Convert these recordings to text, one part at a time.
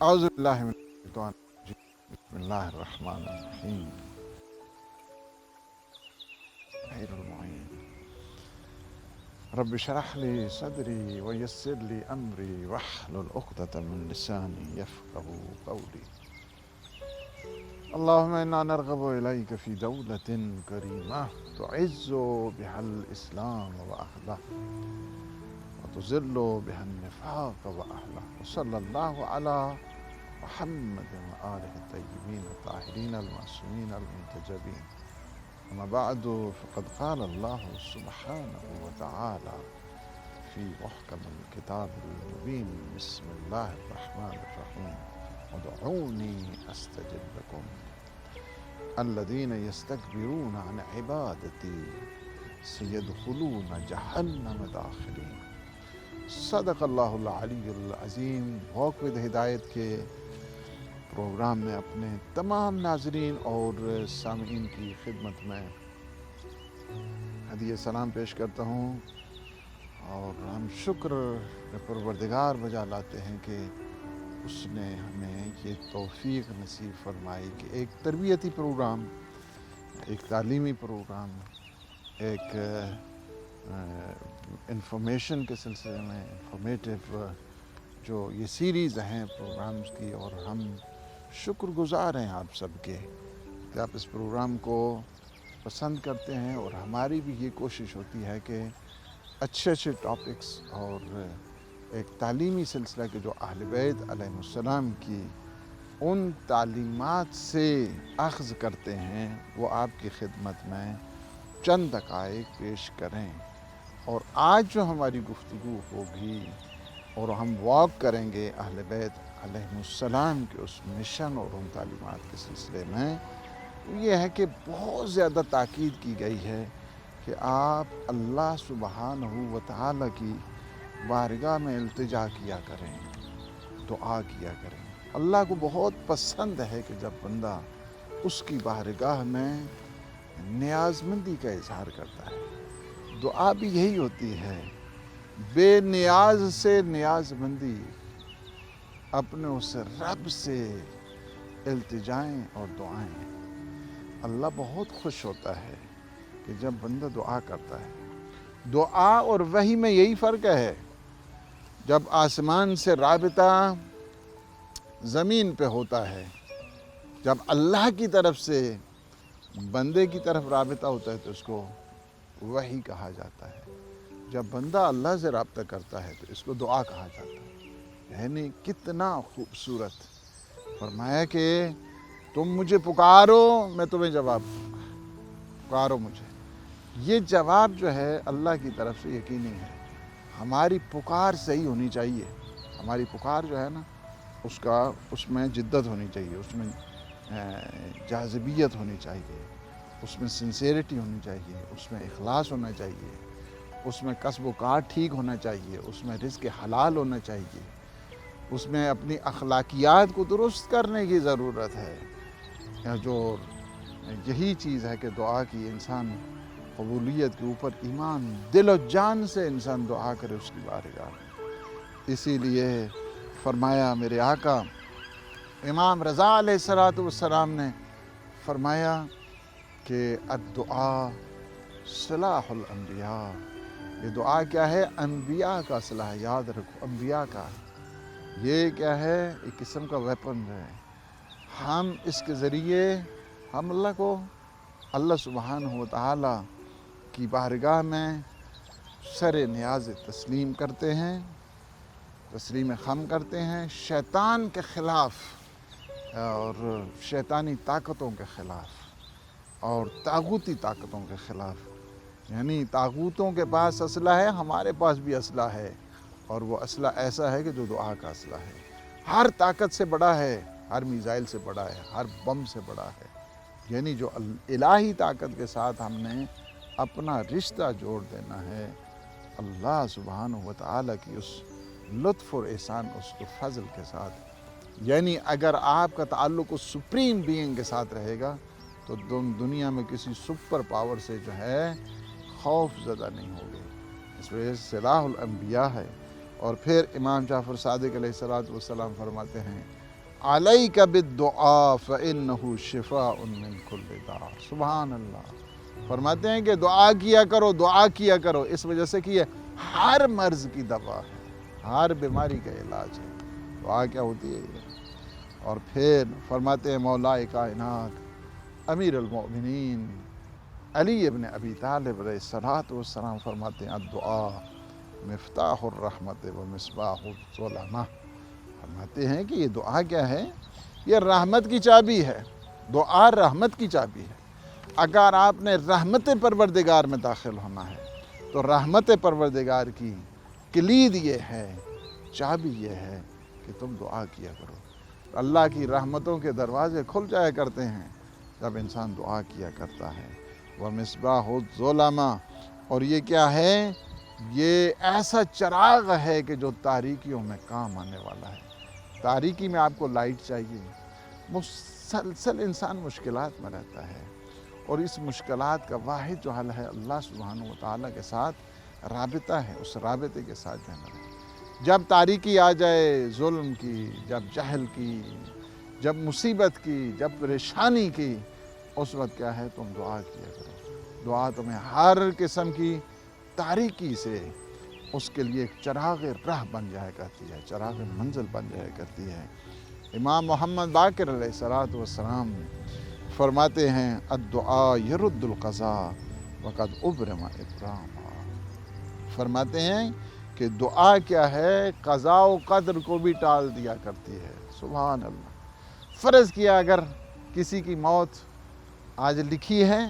اعوذ باللہ من الشیطان الرجیم بسم اللہ الرحمن الرحیم خیر المعین رب اشرح لی صدری ویسر لی امری واحلل عقدۃ من لسانی یفقهوا قولی اللہم انا نرغب الیک فی دولۃ کریمہ تعز بها الاسلام واہلہ وتذل بها النفاق واہلہ وصلی اللہ علی محمد وآلہ الطیبین الطاہرین المعصومین المنتجبین اما بعد فقد قال اللہ سبحانہ وتعالی فی محکم الکتاب المبین بسم اللہ الرحمن الرحیم ادعونی استجب لکم الذین یستکبرون عن عبادتی سیدخلون جہنم داخرین۔ صدق اللہ العلی العظیم۔ واک ود ہدایت کے پروگرام میں اپنے تمام ناظرین اور سامعین کی خدمت میں ہدیہ سلام پیش کرتا ہوں، اور ہم شکر پروردگار بجا لاتے ہیں کہ اس نے ہمیں یہ توفیق نصیب فرمائی کہ ایک تربیتی پروگرام، ایک تعلیمی پروگرام، ایک انفارمیشن کے سلسلے میں انفارمیٹیو جو یہ سیریز ہیں پروگرامز کی، اور ہم شکر گزار ہیں آپ سب کے کہ آپ اس پروگرام کو پسند کرتے ہیں، اور ہماری بھی یہ کوشش ہوتی ہے کہ اچھے اچھے ٹاپکس اور ایک تعلیمی سلسلہ کے جو اہل بیت علیہ السلام کی ان تعلیمات سے اخذ کرتے ہیں وہ آپ کی خدمت میں چند دقائق پیش کریں۔ اور آج جو ہماری گفتگو ہوگی اور ہم واک کریں گے اہل بیت علیہ السلام کے اس مشن اور ان تعلیمات کے سلسلے میں، یہ ہے کہ بہت زیادہ تاکید کی گئی ہے کہ آپ اللہ سبحانہ و تعالیٰ کی بارگاہ میں التجا کیا کریں، دعا کیا کریں۔ اللہ کو بہت پسند ہے کہ جب بندہ اس کی بارگاہ میں نیاز مندی کا اظہار کرتا ہے۔ دعا بھی یہی ہوتی ہے، بے نیاز سے نیاز مندی، اپنے اس رب سے التجائیں اور دعائیں۔ اللہ بہت خوش ہوتا ہے کہ جب بندہ دعا کرتا ہے۔ دعا اور وحی میں یہی فرق ہے، جب آسمان سے رابطہ زمین پہ ہوتا ہے، جب اللہ کی طرف سے بندے کی طرف رابطہ ہوتا ہے تو اس کو وحی کہا جاتا ہے۔ جب بندہ اللہ سے رابطہ کرتا ہے تو اس کو دعا کہا جاتا ہے۔ یعنی کتنا خوبصورت فرمایا کہ تم مجھے پکارو میں تمہیں جواب دوں گا، پکارو مجھے۔ یہ جواب جو ہے اللہ کی طرف سے یقینی ہے۔ ہماری پکار صحیح ہونی چاہیے، ہماری پکار جو ہے نا اس میں جدت ہونی چاہیے، اس میں جاذبیت ہونی چاہیے، اس میں سنسیریٹی ہونی چاہیے، اس میں اخلاص ہونا چاہیے، اس میں کسب و کار ٹھیک ہونا چاہیے، اس میں رزق حلال ہونا چاہیے، اس میں اپنی اخلاقیات کو درست کرنے کی ضرورت ہے۔ جو یہی چیز ہے کہ دعا کی انسان قبولیت کے اوپر ایمان دل و جان سے انسان دعا کرے اس کی بارگاہ میں۔ اسی لیے فرمایا میرے آقا امام رضا علیہ السلام نے فرمایا کہ الدعاء سلاح الانبیاء۔ یہ دعا کیا ہے؟ انبیاء کا سلاح، یاد رکھو، انبیاء کا۔ یہ کیا ہے؟ ایک قسم کا ویپن ہے۔ ہم اس کے ذریعے ہم اللہ سبحانہ و تعالی کی بارگاہ میں سر نیاز تسلیم کرتے ہیں، تسلیم خم کرتے ہیں، شیطان کے خلاف اور شیطانی طاقتوں کے خلاف اور طاغوتی طاقتوں کے خلاف۔ یعنی طاغوتوں کے پاس اسلحہ ہے، ہمارے پاس بھی اسلحہ ہے، اور وہ اسلحہ ایسا ہے کہ جو دعا کا اسلحہ ہے۔ ہر طاقت سے بڑا ہے، ہر میزائل سے بڑا ہے، ہر بم سے بڑا ہے۔ یعنی جو الہی طاقت کے ساتھ ہم نے اپنا رشتہ جوڑ دینا ہے اللہ سبحانہ و تعالیٰ کی اس لطف اور احسان، اس کے فضل کے ساتھ۔ یعنی اگر آپ کا تعلق اس سپریم بینگ کے ساتھ رہے گا تو دنیا میں کسی سپر پاور سے جو ہے خوف زدہ نہیں ہوگے۔ اس وجہ سے سلاح الانبیاء ہے۔ اور پھر امام جعفر صادق علیہ السلام فرماتے ہیں علیک بالدعاء فإنہ شفاء من کل داء. سبحان اللہ. فرماتے ہیں کہ دعا کیا کرو، دعا کیا کرو، اس وجہ سے کہ یہ ہر مرض کی دوا ہے، ہر بیماری کا علاج ہے. دعا کیا ہوتی ہے یہ؟ اور پھر فرماتے ہیں مولا کائنات امیر المؤمنین علی ابن ابی طالب علیہ الصلوۃ والسلام فرماتے ہیں الدعاء مفتاح الرحمت و مصباح الظلمہ. فرماتے ہیں کہ یہ دعا کیا ہے؟ یہ رحمت کی چابی ہے. دعا رحمت کی چابی ہے. اگر آپ نے رحمت پروردگار میں داخل ہونا ہے تو رحمت پروردگار کی کلید یہ ہے، چابی یہ ہے کہ تم دعا کیا کرو. اللہ کی رحمتوں کے دروازے کھل جایا کرتے ہیں جب انسان دعا کیا کرتا ہے. وَمِصْبَاحُ الظُّلَمَةِ. اور یہ کیا ہے؟ یہ ایسا چراغ ہے کہ جو تاریکیوں میں کام آنے والا ہے. تاریکی میں آپ کو لائٹ چاہیے. مسلسل انسان مشکلات میں رہتا ہے اور اس مشکلات کا واحد جو حل ہے اللہ سبحانہ و تعالیٰ کے ساتھ رابطہ ہے. اس رابطے کے ساتھ رہنا ہے. جب تاریکی آ جائے ظلم کی، جب جہل کی، جب مصیبت کی، جب پریشانی کی، اس وقت کیا ہے؟ تم دعا کیا کرو. دعا تمہیں ہر قسم کی تاریکی سے اس کے لیے ایک چراغ راہ بن جایا کرتی ہے، چراغ منزل بن جایا کرتی ہے. امام محمد باقر علیہ الصلوۃ والسلام فرماتے ہیں الدعاء یرد القضاء وقد ابرم ابراما. فرماتے ہیں کہ دعا کیا ہے؟ قضاء و قدر کو بھی ٹال دیا کرتی ہے. سبحان اللہ. فرض کیا اگر کسی کی موت آج لکھی ہے،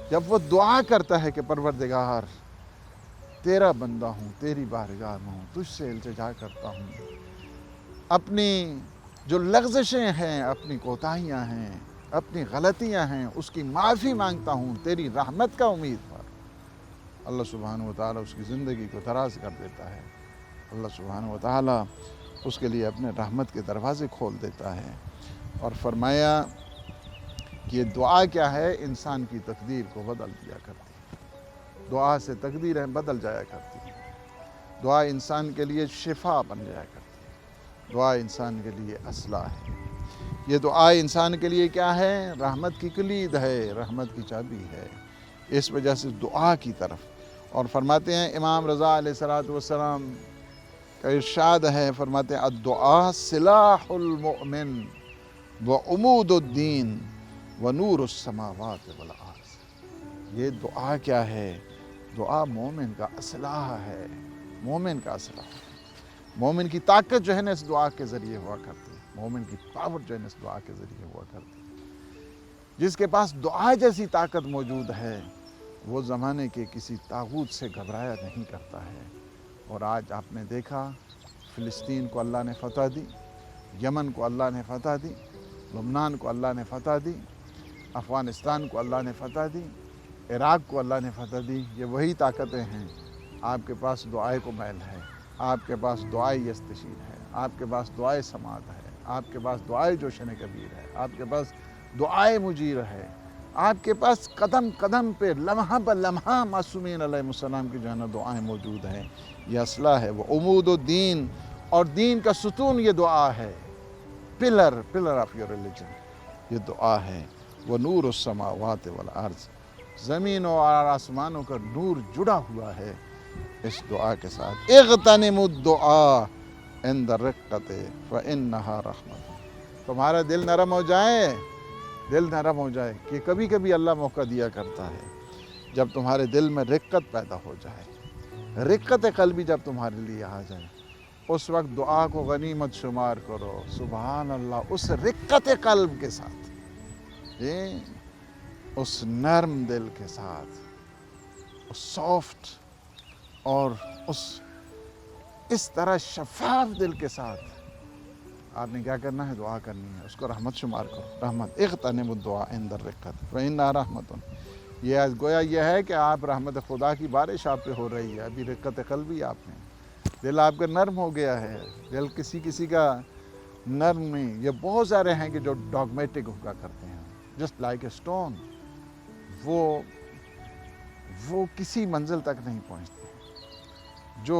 جب وہ دعا کرتا ہے کہ پروردگار تیرا بندہ ہوں، تیری بارگاہ میں ہوں، تجھ سے التجا کرتا ہوں، اپنی جو لغزشیں ہیں، اپنی کوتاہیاں ہیں، اپنی غلطیاں ہیں، اس کی معافی مانگتا ہوں تیری رحمت کا امید پر. اللہ سبحانہ و تعالیٰ اس کی زندگی کو دراز کر دیتا ہے. اللہ سبحانہ و تعالیٰ اس کے لیے اپنے رحمت کے دروازے کھول دیتا ہے. اور فرمایا کہ یہ دعا کیا ہے؟ انسان کی تقدیر کو بدل دیا کرتی ہے. دعا سے تقدیریں بدل جایا کرتی ہیں. دعا انسان کے لیے شفا بن جایا کرتی ہے. دعا انسان کے لیے اصلاح ہے. یہ دعا انسان کے لیے کیا ہے؟ رحمت کی کلید ہے، رحمت کی چابی ہے. اس وجہ سے دعا کی طرف. اور فرماتے ہیں امام رضا علیہ الصلوۃ والسلام کا ارشاد ہے، فرماتے ہیں الدعاء سلاح المؤمن وعمود الدین ونور السماوات والارض. یہ دعا کیا ہے؟ دعا مومن کا اسلحہ ہے. مومن کا اسلحہ ہے. مومن کی طاقت جو ہے نا اس دعا کے ذریعے ہوا کرتی ہے. مومن کی پاور جو ہے نا اس دعا کے ذریعے ہوا کرتی ہے. جس کے پاس دعا جیسی طاقت موجود ہے وہ زمانے کے کسی طاغوت سے گھبرایا نہیں کرتا ہے. اور آج آپ نے دیکھا فلسطین کو اللہ نے فتح دی، یمن کو اللہ نے فتح دی، لبنان کو اللہ نے فتح دی، افغانستان کو اللہ نے فتح دی، عراق کو اللہ نے فتح دی. یہ وہی طاقتیں ہیں. آپ کے پاس دعائے کو میل ہے، آپ کے پاس دعائے یستشیر ہے، آپ کے پاس دعائے سماعت ہے، آپ کے پاس دعائے جوشن کبیر ہے، آپ کے پاس دعائے مجیر ہے. آپ کے پاس قدم قدم پہ لمحہ بہ لمحہ معصومین علیہ السلام کی جو ہے نا دعائیں موجود ہیں. یہ اصلہ ہے. وہ عمود الدین، اور دین کا ستون یہ دعا ہے. پلر آف یور ریلیجن یہ دعا ہے. وہ نور السماوات والارض، زمین اور آسمانوں کا نور جڑا ہوا ہے اس دعا کے ساتھ. اغتنموا الدعاء عند الرقۃ فانھا رحمۃ. تمہارا دل نرم ہو جائے، دل نرم ہو جائے کہ کبھی کبھی اللہ موقع دیا کرتا ہے جب تمہارے دل میں رقت پیدا ہو جائے، رقت قلبی جب تمہارے لیے آ جائے، اس وقت دعا کو غنیمت شمار کرو. سبحان اللہ. اس رقت قلب کے ساتھ، اس نرم دل کے ساتھ، اس سافٹ اور اس طرح شفاف دل کے ساتھ آپ نے کیا کرنا ہے؟ دعا کرنی ہے. اس کو رحمت شمار کرو. رحمت. اغتنموا الدعاء عند الرقۃ فإنھا رحمۃ. یہ گویا یہ ہے کہ آپ رحمت خدا کی بارش آپ پہ ہو رہی ہے. ابھی رقت قلبی آپ میں، دل آپ کا نرم ہو گیا ہے. دل کسی کا نرم نہیں. یہ بہت سارے ہیں کہ جو ڈاگمیٹک ہوا کرتے ہیں، جسٹ لائک اے اسٹون. وہ کسی منزل تک نہیں پہنچتے. جو